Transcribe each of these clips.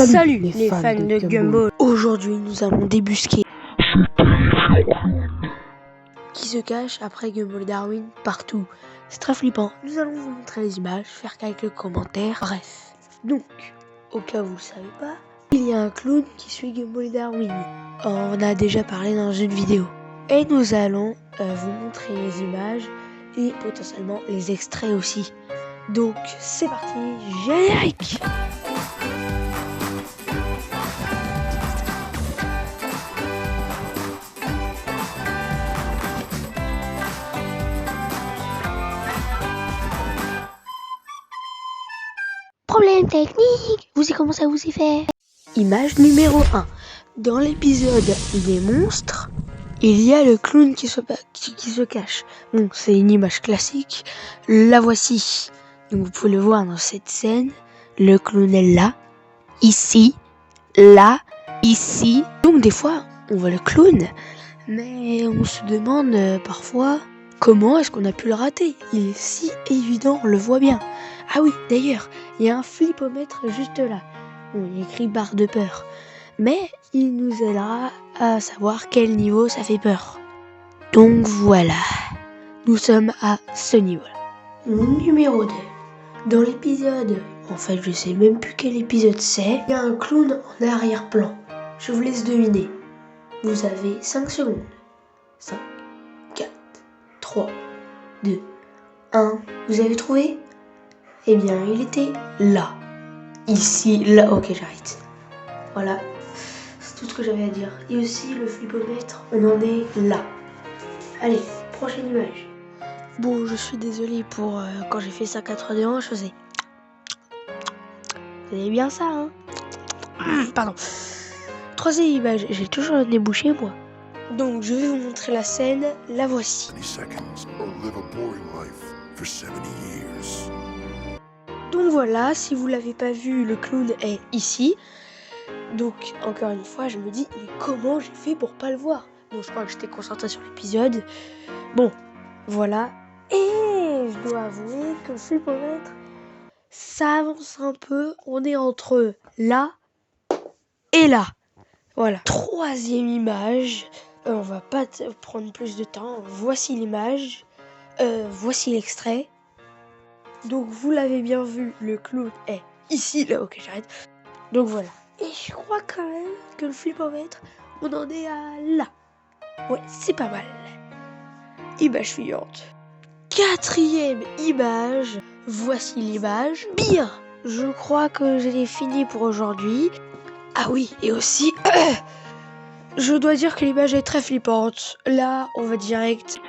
Salut les fans de Gumball. Aujourd'hui nous allons débusquer qui se cache après Gumball et Darwin partout. C'est très flippant. Nous allons vous montrer les images, faire quelques commentaires. Bref. Donc, au cas où vous ne le savez pas, il y a un clown qui suit Gumball et Darwin. On a déjà parlé dans une vidéo. Et nous allons vous montrer les images et potentiellement les extraits aussi. Donc c'est parti, générique! Problème technique, vous y commencez à vous y faire. Image numéro 1. Dans l'épisode des monstres, il y a le clown qui se cache. Bon, c'est une image classique, la voici. Donc vous pouvez le voir dans cette scène, le clown est là, ici, là, ici. Donc des fois, on voit le clown, mais on se demande parfois comment est-ce qu'on a pu le rater. Il est si évident, on le voit bien. Ah oui, d'ailleurs, il y a un flipomètre juste là. Bon, il y a écrit barre de peur. Mais il nous aidera à savoir quel niveau ça fait peur. Donc voilà, nous sommes à ce niveau-là. Numéro 2. Dans l'épisode, en fait je sais même plus quel épisode c'est, il y a un clown en arrière-plan. Je vous laisse deviner. Vous avez 5 secondes. 5, 4, 3, 2, 1. Vous avez trouvé ? Eh bien, il était là. Ici, là. Ok, j'arrête. Voilà. C'est tout ce que j'avais à dire. Et aussi, le flipomètre, on en est là. Allez, prochaine image. Bon, je suis désolée pour quand j'ai fait ça 4D1, je faisais... C'est bien ça, hein. Pardon. Troisième image, j'ai toujours le nez bouché, moi. Donc, je vais vous montrer la scène. La voici. Donc voilà, si vous l'avez pas vu, le clown est ici. Donc, encore une fois, je me dis, mais comment j'ai fait pour pas le voir ? Donc, je crois que j'étais concentré sur l'épisode. Bon, voilà. Et je dois avouer que le flipomètre, ça avance un peu. On est entre là et là. Voilà. Troisième image. On va pas prendre plus de temps. Voici l'image. Voici l'extrait. Donc, vous l'avez bien vu, le clown est ici. Là, ok, j'arrête. Donc, voilà. Et je crois quand même que le flipomètre, on en est à là. Ouais, c'est pas mal. Image suivante. Quatrième image. Voici l'image. Bien, je crois que j'ai fini pour aujourd'hui. Ah oui, et aussi, je dois dire que l'image est très flippante. Là, on va direct.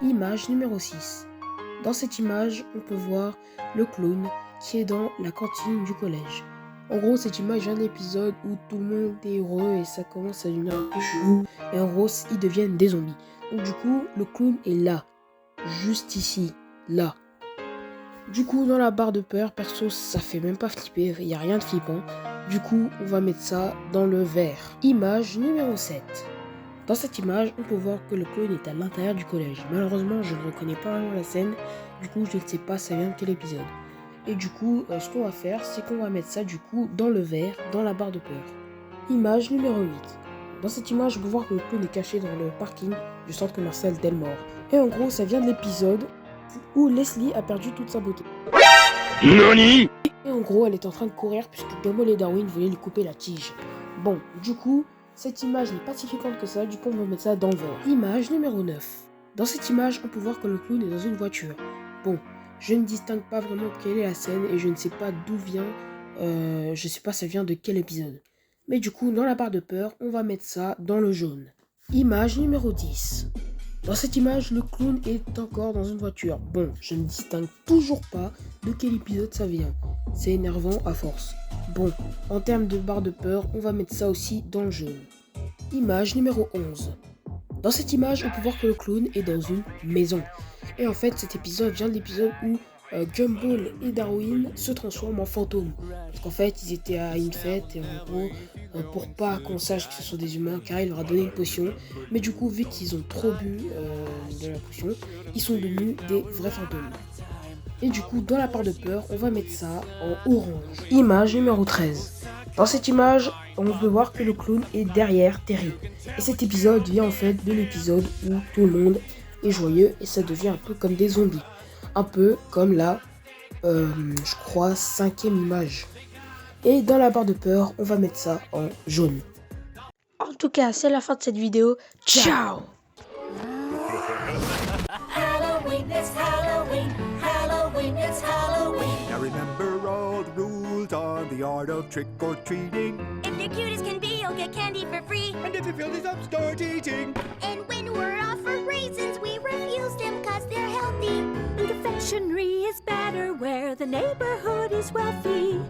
Image numéro 6. Dans cette image, on peut voir le clown qui est dans la cantine du collège. En gros, cette image vient d'un épisode où tout le monde est heureux et ça commence à devenir un peu chelou. Et en gros, ils deviennent des zombies. Donc du coup, le clown est là. Juste ici. Là. Du coup, dans la barre de peur, perso, ça fait même pas flipper. Il n'y a rien de flippant. Du coup, on va mettre ça dans le vert. Image numéro 7. Dans cette image, on peut voir que le clown est à l'intérieur du collège. Malheureusement, je ne reconnais pas vraiment la scène. Du coup, je ne sais pas ça vient de quel épisode. Et du coup, ce qu'on va faire, c'est qu'on va mettre ça du coup dans le vert, dans la barre de peur. Image numéro 8. Dans cette image, on peut voir que le clown est caché dans le parking du centre commercial Delmore. Et en gros, ça vient de l'épisode où Leslie a perdu toute sa beauté. Nani ? Et en gros, elle est en train de courir puisque Gumball et Darwin voulaient lui couper la tige. Bon, du coup, cette image n'est pas si flippante que ça, du coup on va mettre ça dans le vert. Image numéro 9. Dans cette image, on peut voir que le clown est dans une voiture. Bon, je ne distingue pas vraiment quelle est la scène et je ne sais pas d'où vient, je sais pas ça vient de quel épisode. Mais du coup, dans la barre de peur, on va mettre ça dans le jaune. Image numéro 10. Dans cette image, le clown est encore dans une voiture. Bon, je ne distingue toujours pas de quel épisode ça vient. C'est énervant à force. Bon, en termes de barre de peur, on va mettre ça aussi dans le jaune. Image numéro 11. Dans cette image, on peut voir que le clown est dans une maison. Et en fait, cet épisode vient de l'épisode où Gumball et Darwin se transforment en fantômes. Parce qu'en fait, ils étaient à une fête et en gros, pour pas qu'on sache que ce sont des humains, car il leur a donné une potion. Mais du coup, vu qu'ils ont trop bu de la potion, ils sont devenus des vrais fantômes. Et du coup, dans la part de peur, on va mettre ça en orange. Image numéro 13. Dans cette image, on peut voir que le clown est derrière Terry. Et cet épisode vient en fait de l'épisode où tout le monde est joyeux et ça devient un peu comme des zombies. Un peu comme la, je crois, 5e image. Et dans la barre de peur, on va mettre ça en jaune. En tout cas, c'est la fin de cette vidéo. Ciao! Halloween, it's Halloween, Halloween, it's Halloween. Now remember all the rules on the art of trick-or-treating. If you're cute as can be, you'll get candy for free. And if you feel these up, start eating. And when we're offered raisins, we refuse them cause they're healthy. Confectionery is better where the neighborhood is wealthy.